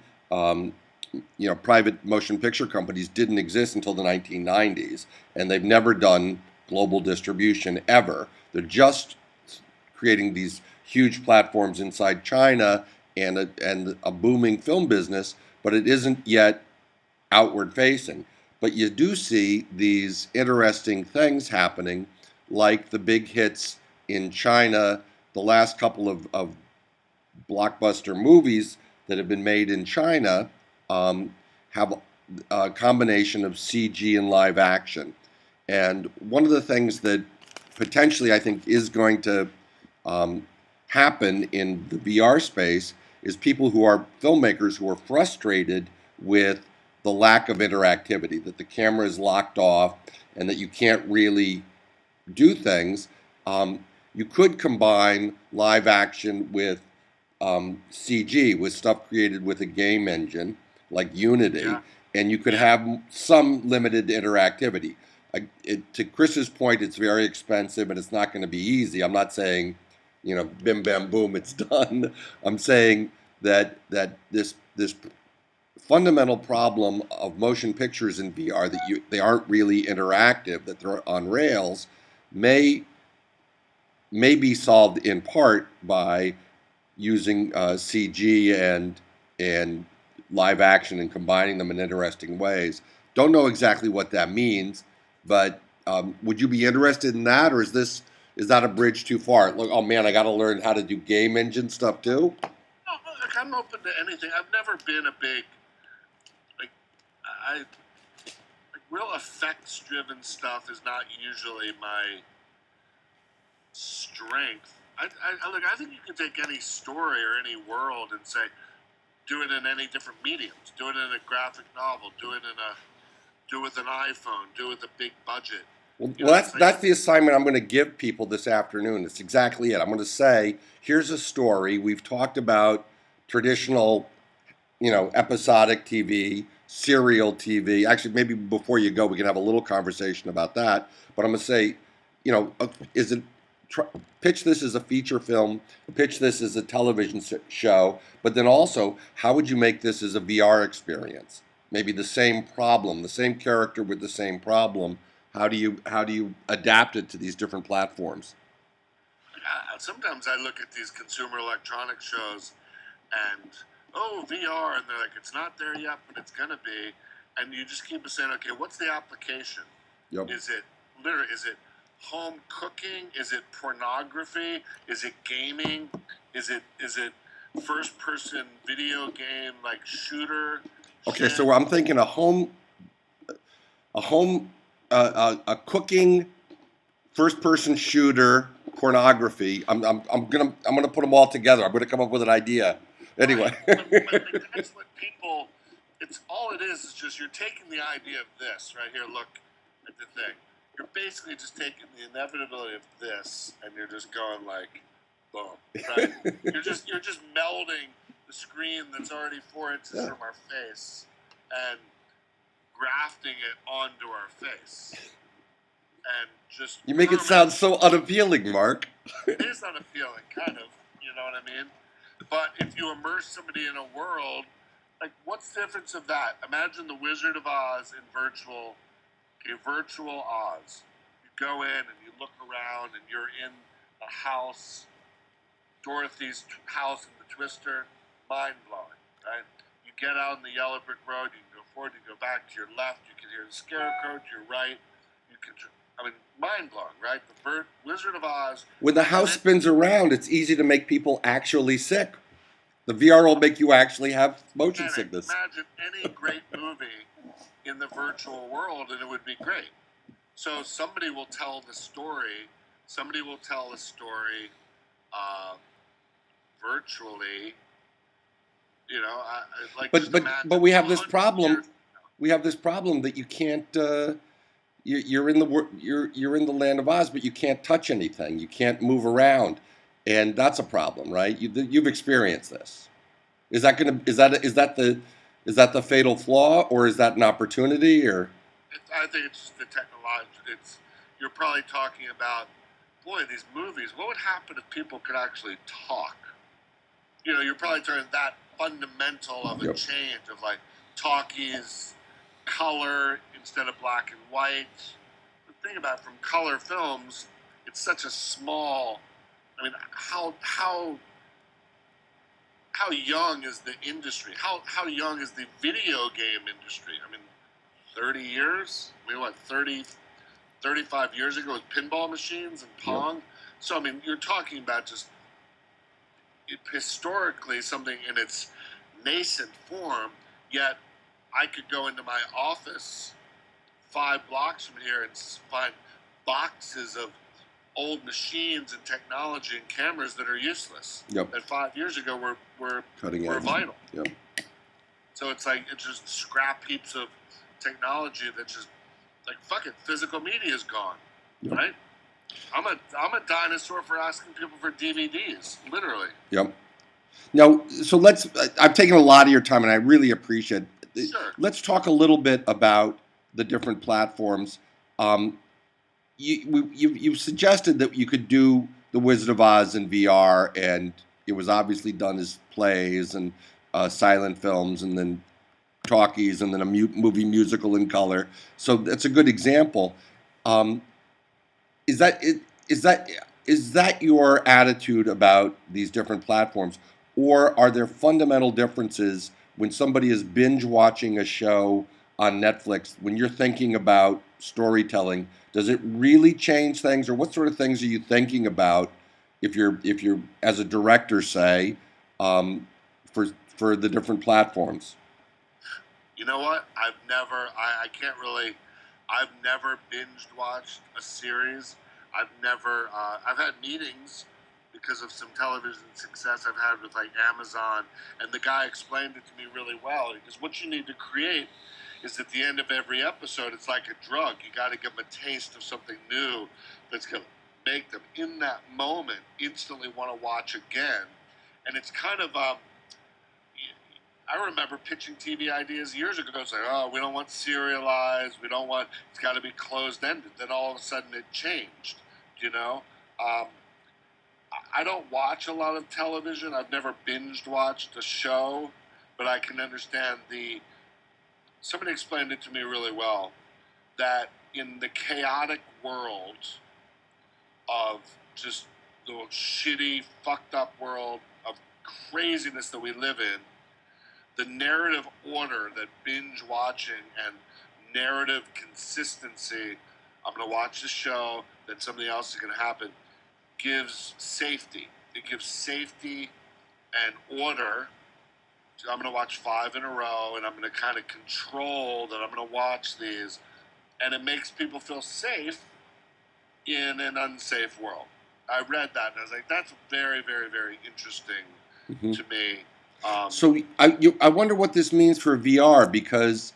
private motion picture companies didn't exist until the 1990s, and they've never done global distribution ever. They're just creating these huge platforms inside China and a booming film business, but it isn't yet outward facing. But you do see these interesting things happening, like the big hits in China, the last couple of blockbuster movies that have been made in China have a combination of CG and live action. And one of the things that potentially I think is going to happen in the VR space is people who are filmmakers who are frustrated with the lack of interactivity, that the camera is locked off and that you can't really do things. You could combine live action with CG, with stuff created with a game engine like Unity, Yeah. and you could have some limited interactivity. To Chris's point, it's very expensive and it's not going to be easy. I'm not saying, bim bam boom, it's done. I'm saying that this fundamental problem of motion pictures in VR, that they aren't really interactive, that they're on rails, may be solved in part by using CG and live action and combining them in interesting ways. Don't know exactly what that means, but would you be interested in that, or is that a bridge too far? Look, oh man, I got to learn how to do game engine stuff too. No, look, I'm open to anything. I've never been a big real effects-driven stuff is not usually my strength. I think you can take any story or any world and say, do it in any different mediums. Do it in a graphic novel. Do it with an iPhone. Do it with a big budget. Well, that's the assignment I'm going to give people this afternoon. That's exactly it. I'm going to say, here's a story. We've talked about traditional, episodic TV, serial TV. Actually, maybe before you go, we can have a little conversation about that. But I'm going to say, pitch this as a feature film, pitch this as a television show, but then also, how would you make this as a VR experience? Maybe the same problem, the same character with the same problem. How do you adapt it to these different platforms? Sometimes I look at these consumer electronics shows and, oh, VR, and they're like, it's not there yet, but it's going to be. And you just keep saying, okay, what's the application? Yep. Is it home cooking? Is it pornography? Is it gaming? Is it first person video game like shooter? Okay, shit? so I'm thinking a cooking first person shooter pornography. I'm gonna put them all together. I'm gonna come up with an idea. Anyway. Right. but that's what people. It's all it is just you're taking the idea of this right here. Look at the thing. You're basically just taking the inevitability of this, and you're just going like, boom. Right? you're just melding the screen that's already 4 inches from our face, and grafting it onto our face. And just you make it sound so unappealing, Mark. It is unappealing, kind of. You know what I mean? But if you immerse somebody in a world, like what's the difference of that? Imagine the Wizard of Oz in virtual Oz. You go in and you look around and you're in a house, Dorothy's house in the Twister, mind blowing, right? You get out on the yellow brick road, you can go forward, you go back to your left, you can hear the scarecrow to your right, you can. I mean, mind-blowing, right? The Wizard of Oz. When the house spins around, it's easy to make people actually sick. The VR will make you actually have motion sickness. Imagine any great movie in the virtual world, and it would be great. So somebody will tell the story. Somebody will tell a story virtually. You know, like. But we have this problem. We have this problem that you can't. You're in the land of Oz, but you can't touch anything. You can't move around, and that's a problem, right? You've experienced this. Is that the fatal flaw, or is that an opportunity? Or I think it's just the technology. You're probably talking about, boy, these movies. What would happen if people could actually talk? You know, you're probably talking that fundamental of a change of like talkies, color instead of black and white. The thing about from color films, it's such a small. I mean, how young is the industry? How young is the video game industry? I mean, 30 years? I mean, what, 35 years ago with pinball machines and Pong? Yep. So, I mean, you're talking about just historically something in its nascent form, yet I could go into my office 5 blocks from here and find boxes of old machines and technology and cameras that are useless. Yep. That 5 years ago were vital. Yep. So it's like it's just scrap heaps of technology that's just like fuck it, physical media is gone. Yep. Right? I'm a dinosaur for asking people for DVDs, literally. Yep. Now, so I've taken a lot of your time and I really appreciate it. Sure. Let's talk a little bit about the different platforms. You suggested that you could do The Wizard of Oz in VR, and it was obviously done as plays and silent films, and then talkies, and then a movie musical in color. So that's a good example. Is that your attitude about these different platforms, or are there fundamental differences when somebody is binge watching a show on Netflix? When you're thinking about storytelling, does it really change things, or what sort of things are you thinking about if you're as a director, say, for the different platforms? You know what? I've never binged watched a series. I've had meetings because of some television success I've had with like Amazon, and the guy explained it to me really well. Because what you need to create is at the end of every episode, it's like a drug. You got to give them a taste of something new that's going to make them in that moment instantly want to watch again. And it's kind of I remember pitching TV ideas years ago. It's like, oh, we don't want serialized. It's got to be closed-ended. Then all of a sudden it changed, you know? Um, I don't watch a lot of television. I've never binged watched a show, but I can understand the. Somebody explained it to me really well that in the chaotic world of just the shitty, fucked up world of craziness that we live in, the narrative order that binge watching and narrative consistency, I'm going to watch the show, then something else is going to happen, gives safety. It gives safety and order. So I'm going to watch 5 in a row, and I'm going to kind of control that I'm going to watch these. And it makes people feel safe in an unsafe world. I read that, and I was like, that's very, very, very interesting to me. So I wonder what this means for VR, because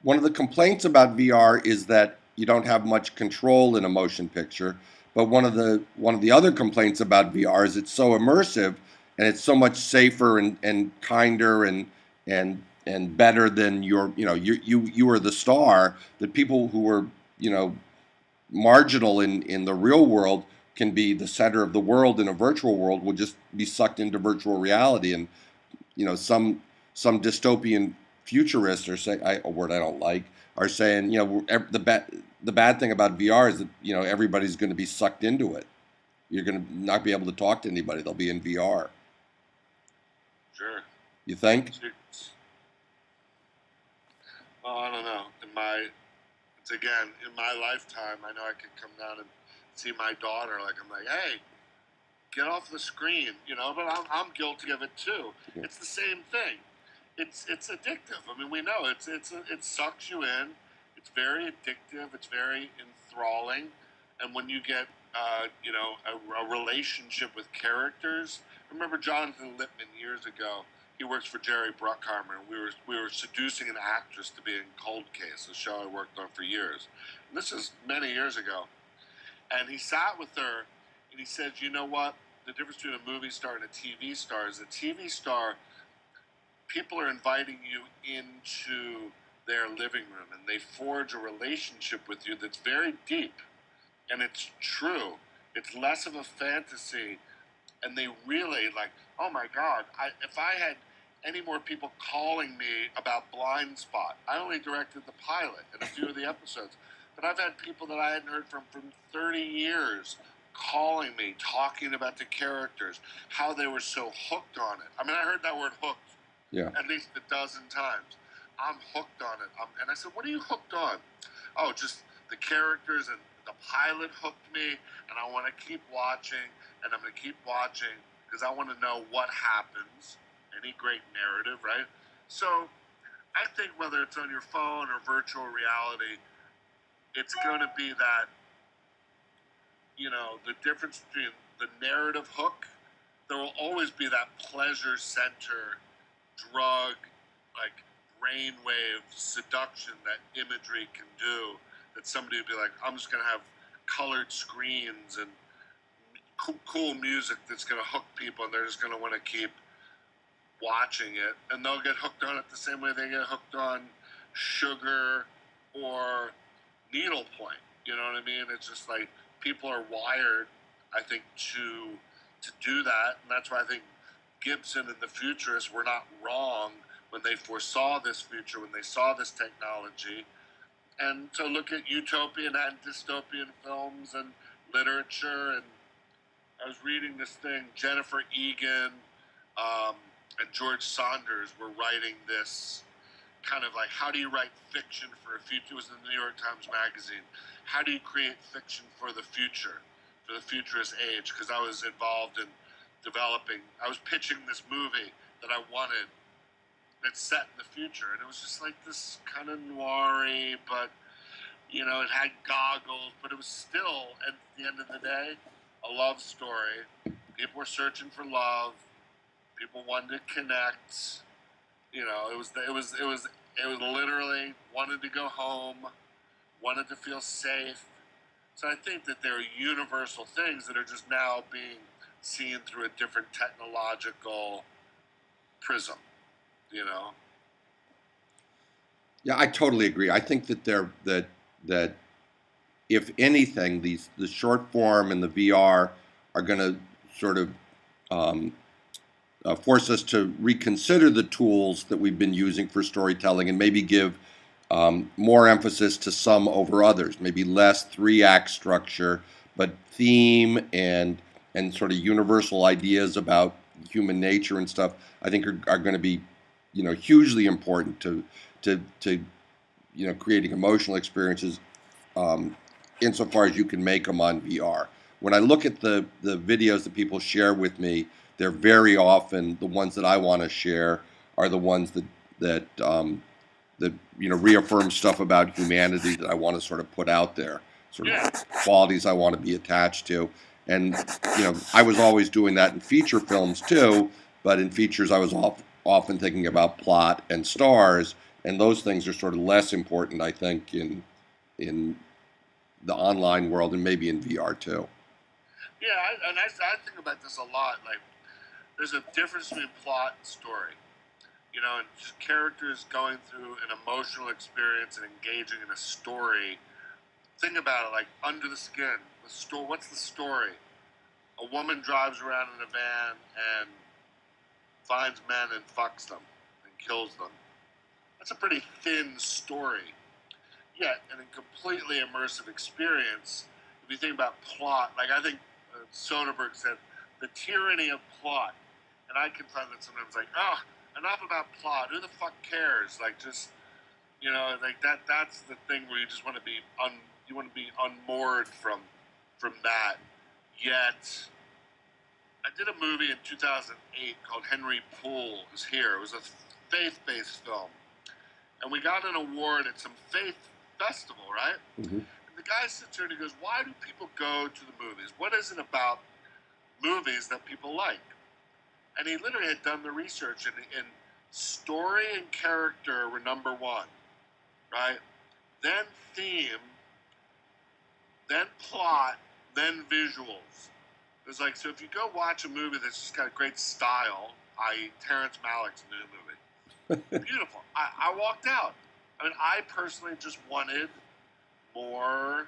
one of the complaints about VR is that you don't have much control in a motion picture. But one of the other complaints about VR is it's so immersive and it's so much safer and kinder and better than you are the star, that people who are marginal in the real world can be the center of the world in a virtual world, will just be sucked into virtual reality. And some dystopian futurists are saying, a word I don't like, are saying, the bad thing about VR is that everybody's going to be sucked into it. You're going to not be able to talk to anybody. They'll be in VR. Sure. You think? Well, I don't know. In my lifetime, I know I could come down and see my daughter. Like, I'm like, hey, get off the screen, but I'm guilty of it too. Yeah. It's the same thing. It's addictive. I mean, we know it sucks you in. It's very addictive. It's very enthralling. And when you get, a relationship with characters. I remember Jonathan Lippman years ago. He works for Jerry Bruckheimer, and we were seducing an actress to be in Cold Case, a show I worked on for years. And this is many years ago. And he sat with her, and he said, you know what? The difference between a movie star and a TV star is a TV star, people are inviting you into their living room, and they forge a relationship with you that's very deep, and it's true. It's less of a fantasy, and they really, like, oh my God, if I had any more people calling me about Blindspot, I only directed the pilot and a few of the episodes, but I've had people that I hadn't heard from 30 years calling me, talking about the characters, how they were so hooked on it. I mean, I heard that word hooked at least a dozen times. I'm hooked on it. And I said, what are you hooked on? Oh, just the characters, and the pilot hooked me, and I want to keep watching, and I'm going to keep watching because I want to know what happens. Any great narrative, right? So I think whether it's on your phone or virtual reality, it's going to be that, the difference between the narrative hook, there will always be that pleasure center drug, like brainwave seduction that imagery can do, that somebody would be like, I'm just going to have colored screens and cool music that's going to hook people, and they're just going to want to keep watching it, and they'll get hooked on it the same way they get hooked on sugar or needlepoint. You know what I mean? It's just like people are wired, I think, to do that, and that's why I think Gibson and the futurists were not wrong when they foresaw this future, when they saw this technology. And to look at utopian and dystopian films and literature, and I was reading this thing, Jennifer Egan and George Saunders were writing this kind of like, how do you write fiction for a future? It was in the New York Times Magazine. How do you create fiction for the future, for the futurist age? Because I was involved in I was pitching this movie that I wanted that's set in the future. And it was just like this kind of noir-y, but, it had goggles, but it was still, at the end of the day, a love story. People were searching for love. People wanted to connect. It was literally wanted to go home, wanted to feel safe. So I think that there are universal things that are just now being seen through a different technological prism. Yeah, I totally agree. I think that if anything, the short form and the VR are going to sort of force us to reconsider the tools that we've been using for storytelling and maybe give more emphasis to some over others, maybe less 3-act structure, but theme and sort of universal ideas about human nature and stuff, I think are going to be, hugely important to creating emotional experiences insofar as you can make them on VR. When I look at the videos that people share with me, they're very often the ones that I want to share are the ones that reaffirm stuff about humanity that I want to sort of put out there, sort of qualities I want to be attached to. And I was always doing that in feature films too, but in features I was often thinking about plot and stars, and those things are sort of less important, I think, in the online world and maybe in VR too. Yeah, I think about this a lot. Like, there's a difference between plot and story. And just characters going through an emotional experience and engaging in a story. Think about it, like Under the Skin. What's the story? A woman drives around in a van and finds men and fucks them and kills them. That's a pretty thin story. Yet, in a completely immersive experience, if you think about plot, like I think Soderbergh said, the tyranny of plot. And I can find that sometimes like, enough about plot. Who the fuck cares? Like, just, like that's the thing where you just want to be unmoored from that. Yet, I did a movie in 2008 called Henry Poole Is Here. It was a faith-based film. And we got an award at some faith festival, right? Mm-hmm. And the guy sits here and he goes, why do people go to the movies? What is it about movies that people like? And he literally had done the research, and story and character were number one, right? Then theme, then plot, then visuals. It was like, so if you go watch a movie that's just got a great style, i.e. Terrence Malick's new movie, beautiful. I walked out. I mean, I personally just wanted more.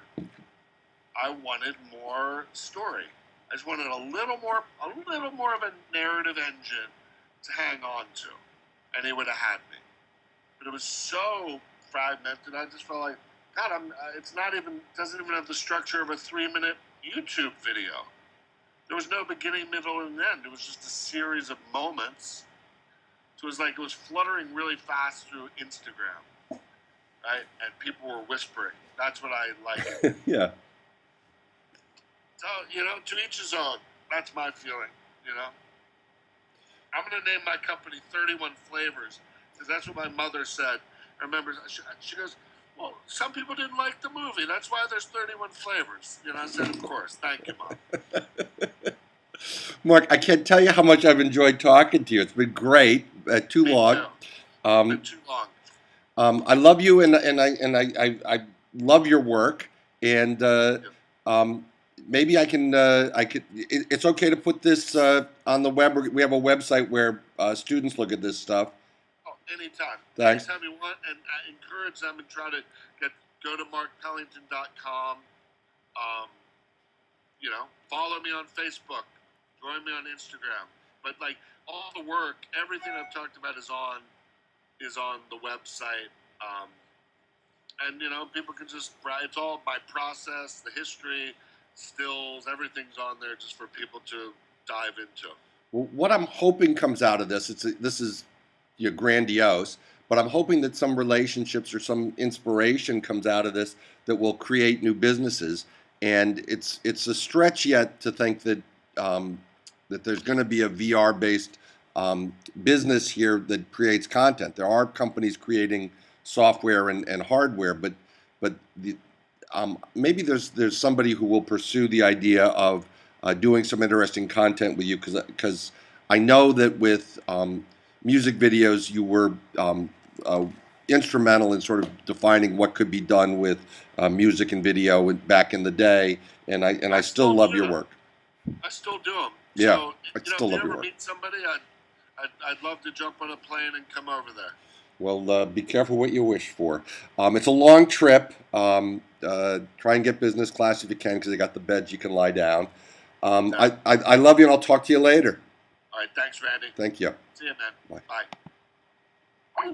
I wanted more story. I just wanted a little more of a narrative engine to hang on to, and he would have had me. But it was so fragmented. I just felt like, God, doesn't even have the structure of a 3-minute YouTube video. There was no beginning, middle, and end. It was just a series of moments. So it was like it was fluttering really fast through Instagram, right? And people were whispering. That's what I like. Yeah. So, to each his own. That's my feeling, I'm going to name my company 31 Flavors, because that's what my mother said. I remember, she goes, well, some people didn't like the movie. That's why there's 31 flavors. I said, of course. Thank you, Mom. Mark, I can't tell you how much I've enjoyed talking to you. It's been great. Too long. Been too long. I love you, and I love your work, and maybe I can. It's okay to put this on the web. We have a website where students look at this stuff. Oh, anytime. Thanks. Anytime you want, and I encourage them and try to go to markpellington.com. Follow me on Facebook. Join me on Instagram. But like all the work, everything I've talked about is on the website. And people can just it's all my process, the history, stills, everything's on there just for people to dive into. Well, what I'm hoping comes out of this, this is grandiose, but I'm hoping that some relationships or some inspiration comes out of this that will create new businesses. And it's a stretch yet to think that that there's going to be a VR-based business here that creates content. There are companies creating software and hardware, but maybe there's somebody who will pursue the idea of doing some interesting content with you, because I know that with music videos you were instrumental in sort of defining what could be done with music and video back in the day, and I still love your work. I still do them. Yeah, so, I still love your work. If you ever meet somebody, I'd love to jump on a plane and come over there. Well, be careful what you wish for. It's a long trip. Try and get business class if you can, because they got the beds you can lie down. I love you, and I'll talk to you later. All right, thanks, Randy. Thank you. See you, man. Bye. Bye.